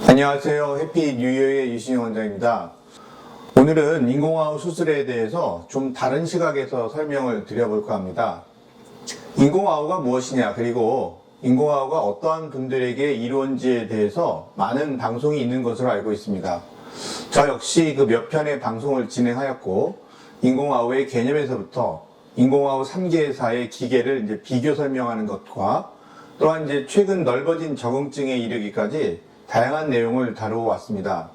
안녕하세요. 해피 뉴이어의 유신영 원장입니다. 오늘은 인공화후 수술에 대해서 좀 다른 시각에서 설명을 드려볼까 합니다. 인공화후가 무엇이냐, 그리고 인공화후가 어떠한 분들에게 이루어지에 대해서 많은 방송이 있는 것으로 알고 있습니다. 저 역시 그 몇 편의 방송을 진행하였고, 인공화후의 개념에서부터 인공화후 3개사의 기계를 이제 비교 설명하는 것과 또한 이제 최근 넓어진 적응증에 이르기까지 다양한 내용을 다루어 왔습니다.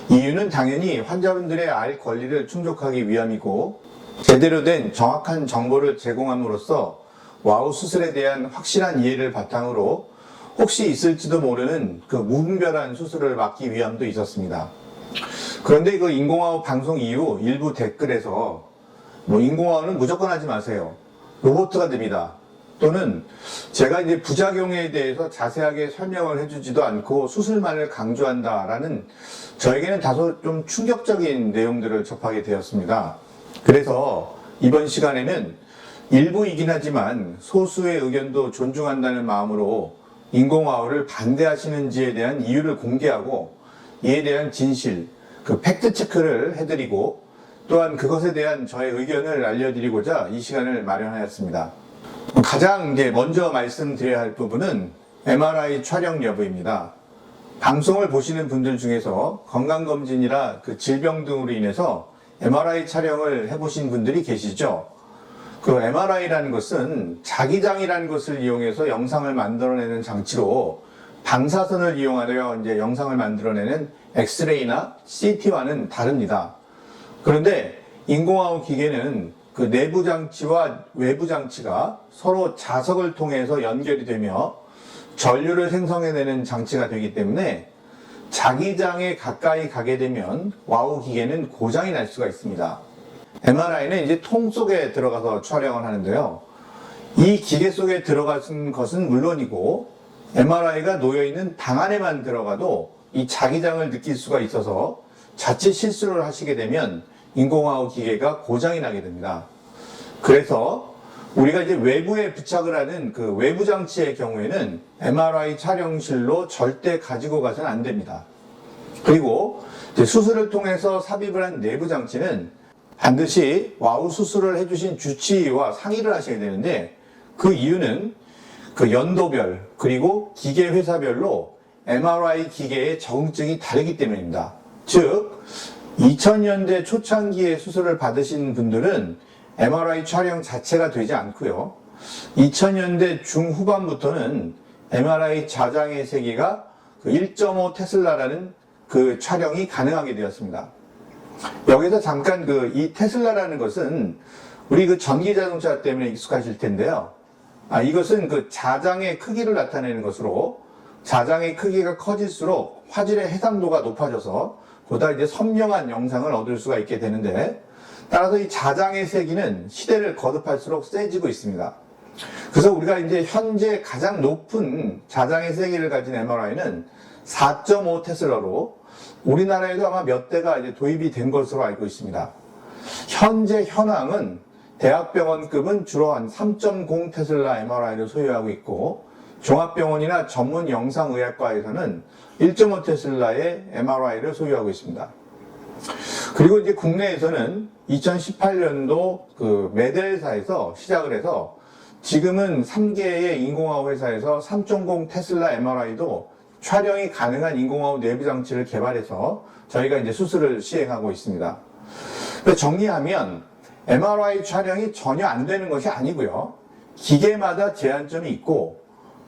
이유는 당연히 환자분들의 알 권리를 충족하기 위함이고, 제대로 된 정확한 정보를 제공함으로써 와우 수술에 대한 확실한 이해를 바탕으로 혹시 있을지도 모르는 그 무분별한 수술을 막기 위함도 있었습니다. 그런데 그 인공화후 방송 이후 일부 댓글에서 인공화후는 무조건 하지 마세요. 로봇가 됩니다. 또는 제가 이제 부작용에 대해서 자세하게 설명을 해주지도 않고 수술만을 강조한다라는 저에게는 다소 좀 충격적인 내용들을 접하게 되었습니다. 그래서 이번 시간에는 일부이긴 하지만 소수의 의견도 존중한다는 마음으로 인공화후를 반대하시는지에 대한 이유를 공개하고 이에 대한 진실, 그 팩트 체크를 해드리고 또한 그것에 대한 저의 의견을 알려드리고자 이 시간을 마련하였습니다. 가장 이제 먼저 말씀드려야 할 부분은 MRI 촬영 여부입니다. 방송을 보시는 분들 중에서 건강검진이라 그 질병 등으로 인해서 MRI 촬영을 해보신 분들이 계시죠. 그 MRI라는 것은 자기장이라는 것을 이용해서 영상을 만들어내는 장치로 방사선을 이용하여 이제 영상을 만들어내는 엑스레이나 CT와는 다릅니다. 그런데 인공화후 기계는 그 내부 장치와 외부 장치가 서로 자석을 통해서 연결이 되며 전류를 생성해내는 장치가 되기 때문에 자기장에 가까이 가게 되면 와우 기계는 고장이 날 수가 있습니다. MRI는 이제 통 속에 들어가서 촬영을 하는데요. 이 기계 속에 들어간 것은 물론이고 MRI가 놓여있는 방 안에만 들어가도 이 자기장을 느낄 수가 있어서 자칫 실수를 하시게 되면 인공화후 기계가 고장이 나게 됩니다. 그래서 우리가 이제 외부에 부착을 하는 그 외부 장치의 경우에는 MRI 촬영실로 절대 가지고 가서는 안 됩니다. 그리고 이제 수술을 통해서 삽입을 한 내부 장치는 반드시 와우 수술을 해주신 주치의와 상의를 하셔야 되는데, 그 이유는 그 연도별 그리고 기계 회사별로 MRI 기계의 적응증이 다르기 때문입니다. 즉 2000년대 초창기에 수술을 받으신 분들은 MRI 촬영 자체가 되지 않고요. 2000년대 중후반부터는 MRI 자장의 세기가 그 1.5 테슬라라는 그 촬영이 가능하게 되었습니다. 여기서 잠깐 이 테슬라라는 것은 우리 그 전기 자동차 때문에 익숙하실 텐데요. 이것은 그 자장의 크기를 나타내는 것으로, 자장의 크기가 커질수록 화질의 해상도가 높아져서 보다 이제 선명한 영상을 얻을 수가 있게 되는데, 따라서 이 자장의 세기는 시대를 거듭할수록 세지고 있습니다. 그래서 우리가 이제 현재 가장 높은 자장의 세기를 가진 MRI는 4.5 테슬라로 우리나라에도 아마 몇 대가 이제 도입이 된 것으로 알고 있습니다. 현재 현황은 대학병원급은 주로 한 3.0 테슬라 MRI를 소유하고 있고, 종합병원이나 전문 영상의학과에서는 1.5 테슬라의 MRI를 소유하고 있습니다. 그리고 이제 국내에서는 2018년도 그 메델사에서 시작을 해서 지금은 3개의 인공화후 회사에서 3.0 테슬라 MRI도 촬영이 가능한 인공화후 내부 장치를 개발해서 저희가 이제 수술을 시행하고 있습니다. 정리하면 MRI 촬영이 전혀 안 되는 것이 아니고요. 기계마다 제한점이 있고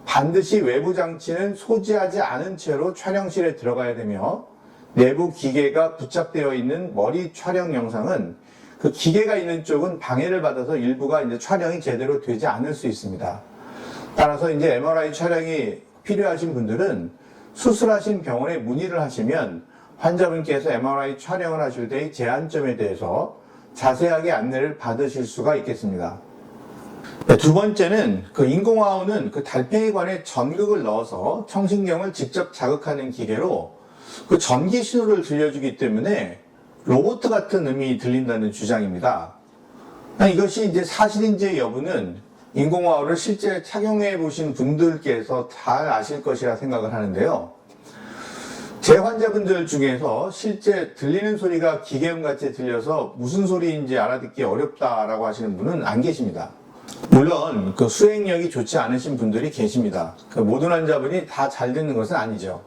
반드시 외부 장치는 소지하지 않은 채로 촬영실에 들어가야 되며, 내부 기계가 부착되어 있는 머리 촬영 영상은 그 기계가 있는 쪽은 방해를 받아서 일부가 이제 촬영이 제대로 되지 않을 수 있습니다. 따라서 이제 MRI 촬영이 필요하신 분들은 수술하신 병원에 문의를 하시면 환자분께서 MRI 촬영을 하실 때의 제한점에 대해서 자세하게 안내를 받으실 수가 있겠습니다. 두 번째는 그 인공화후는 그 달팽이관에 전극을 넣어서 청신경을 직접 자극하는 기계로 그 전기 신호를 들려주기 때문에 로봇 같은 음이 들린다는 주장입니다. 이것이 이제 사실인지 여부는 인공화후를 실제 착용해 보신 분들께서 잘 아실 것이라 생각을 하는데요. 제 환자분들 중에서 실제 들리는 소리가 기계음 같이 들려서 무슨 소리인지 알아듣기 어렵다라고 하시는 분은 안 계십니다. 물론 그 수행력이 좋지 않으신 분들이 계십니다. 그 모든 환자분이 다 잘 듣는 것은 아니죠.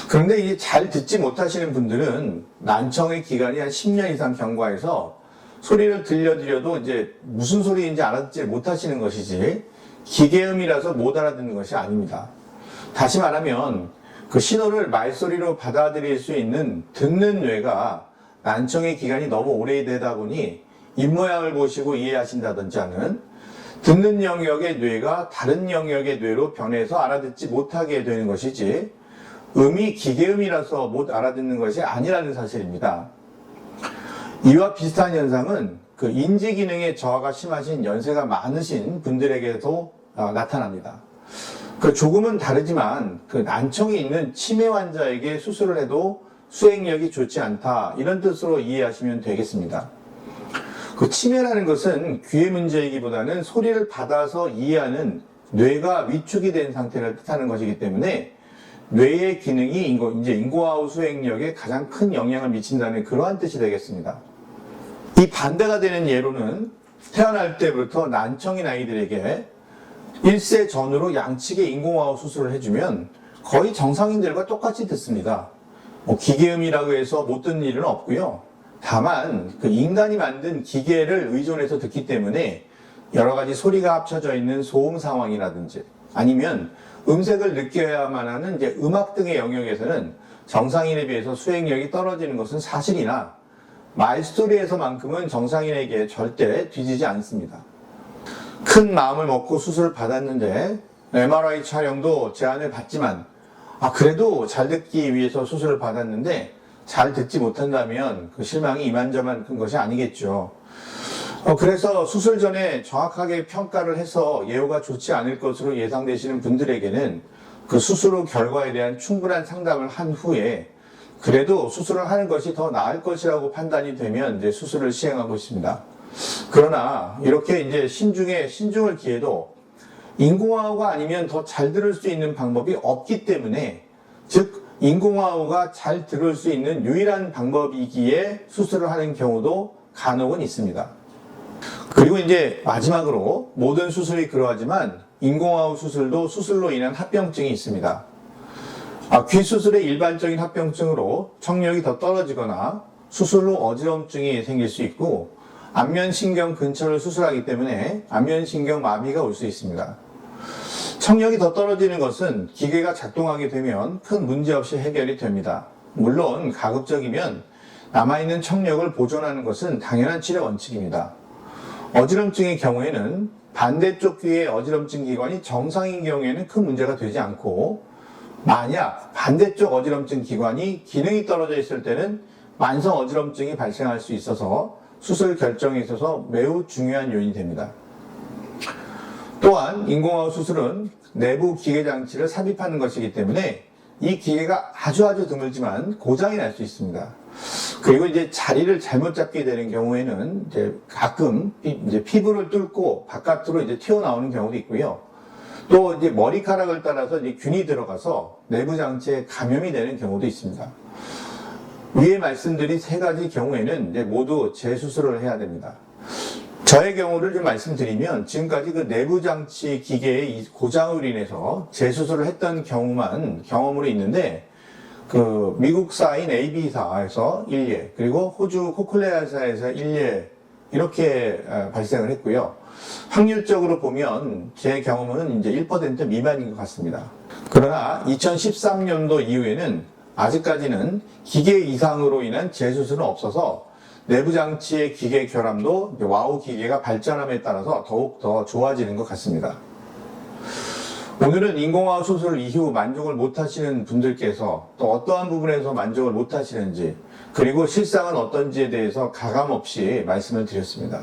그런데 이제 잘 듣지 못하시는 분들은 난청의 기간이 한 10년 이상 경과해서 소리를 들려드려도 이제 무슨 소리인지 알아듣지 못하시는 것이지 기계음이라서 못 알아듣는 것이 아닙니다. 다시 말하면 그 신호를 말소리로 받아들일 수 있는 듣는 뇌가 난청의 기간이 너무 오래되다 보니 입모양을 보시고 이해하신다든지 하는 듣는 영역의 뇌가 다른 영역의 뇌로 변해서 알아듣지 못하게 되는 것이지 음이 기계음이라서 못 알아듣는 것이 아니라는 사실입니다. 이와 비슷한 현상은 그 인지 기능의 저하가 심하신 연세가 많으신 분들에게도 나타납니다. 그 조금은 다르지만 그 난청이 있는 치매 환자에게 수술을 해도 수행력이 좋지 않다 이런 뜻으로 이해하시면 되겠습니다. 그 치매라는 것은 귀의 문제이기보다는 소리를 받아서 이해하는 뇌가 위축이 된 상태를 뜻하는 것이기 때문에 뇌의 기능이 이제 인공화후 수행력에 가장 큰 영향을 미친다는 그러한 뜻이 되겠습니다. 이 반대가 되는 예로는 태어날 때부터 난청인 아이들에게 1세 전후로 양측의 인공화후 수술을 해주면 거의 정상인들과 똑같이 듣습니다. 기계음이라고 해서 못 듣는 일은 없고요. 다만 그 인간이 만든 기계를 의존해서 듣기 때문에 여러 가지 소리가 합쳐져 있는 소음 상황이라든지 아니면 음색을 느껴야만 하는 이제 음악 등의 영역에서는 정상인에 비해서 수행력이 떨어지는 것은 사실이나 말소리에서만큼은 정상인에게 절대 뒤지지 않습니다. 큰 마음을 먹고 수술을 받았는데 MRI 촬영도 제안을 받지만 그래도 잘 듣기 위해서 수술을 받았는데 잘 듣지 못한다면 그 실망이 이만저만 것이 아니겠죠. 그래서 수술 전에 정확하게 평가를 해서 예후가 좋지 않을 것으로 예상되시는 분들에게는 그 수술 후 결과에 대한 충분한 상담을 한 후에 그래도 수술을 하는 것이 더 나을 것이라고 판단이 되면 이제 수술을 시행하고 있습니다. 그러나 이렇게 이제 신중에 신중을 기해도 인공화후가 아니면 더 잘 들을 수 있는 방법이 없기 때문에 즉 인공화후가 잘 들을 수 있는 유일한 방법이기에 수술을 하는 경우도 간혹은 있습니다. 그리고 이제 마지막으로 모든 수술이 그러하지만 인공화후 수술도 수술로 인한 합병증이 있습니다. 귀 수술의 일반적인 합병증으로 청력이 더 떨어지거나 수술 후 어지럼증이 생길 수 있고 안면신경 근처를 수술하기 때문에 안면신경 마비가 올 수 있습니다. 청력이 더 떨어지는 것은 기계가 작동하게 되면 큰 문제 없이 해결이 됩니다. 물론 가급적이면 남아있는 청력을 보존하는 것은 당연한 치료 원칙입니다. 어지럼증의 경우에는 반대쪽 귀의 어지럼증 기관이 정상인 경우에는 큰 문제가 되지 않고 만약 반대쪽 어지럼증 기관이 기능이 떨어져 있을 때는 만성 어지럼증이 발생할 수 있어서 수술 결정에 있어서 매우 중요한 요인이 됩니다. 또한 인공화후 수술은 내부 기계 장치를 삽입하는 것이기 때문에 이 기계가 아주 드물지만 고장이 날 수 있습니다. 그리고 이제 자리를 잘못 잡게 되는 경우에는 이제 가끔 이제 피부를 뚫고 바깥으로 이제 튀어나오는 경우도 있고요. 또 이제 머리카락을 따라서 이제 균이 들어가서 내부 장치에 감염이 되는 경우도 있습니다. 위에 말씀드린 세 가지 경우에는 이제 모두 재수술을 해야 됩니다. 저의 경우를 좀 말씀드리면 지금까지 그 내부 장치 기계의 고장으로 인해서 재수술을 했던 경험으로 있는데 그 미국사인 AB사에서 1예 그리고 호주 코클레아사에서 1예 이렇게 발생을 했고요. 확률적으로 보면 제 경험은 이제 1% 미만인 것 같습니다. 그러나 2013년도 이후에는 아직까지는 기계 이상으로 인한 재수술은 없어서 내부 장치의 기계 결함도 와우 기계가 발전함에 따라서 더욱 더 좋아지는 것 같습니다. 오늘은 인공화후 수술 이후 만족을 못하시는 분들께서 또 어떠한 부분에서 만족을 못하시는지 그리고 실상은 어떤지에 대해서 가감없이 말씀을 드렸습니다.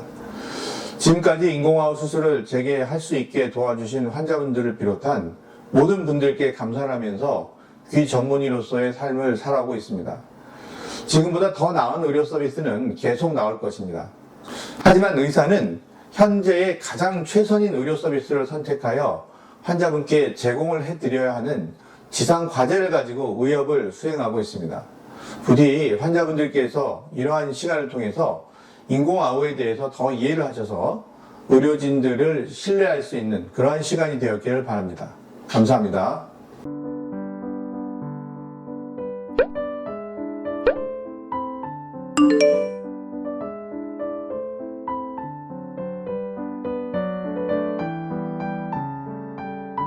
지금까지 인공화후 수술을 제게 할 수 있게 도와주신 환자분들을 비롯한 모든 분들께 감사를 하면서 귀 전문의로서의 삶을 살아가고 있습니다. 지금보다 더 나은 의료 서비스는 계속 나올 것입니다. 하지만 의사는 현재의 가장 최선인 의료 서비스를 선택하여 환자분께 제공을 해드려야 하는 지상 과제를 가지고 의협을 수행하고 있습니다. 부디 환자분들께서 이러한 시간을 통해서 인공아우에 대해서 더 이해를 하셔서 의료진들을 신뢰할 수 있는 그러한 시간이 되었기를 바랍니다. 감사합니다.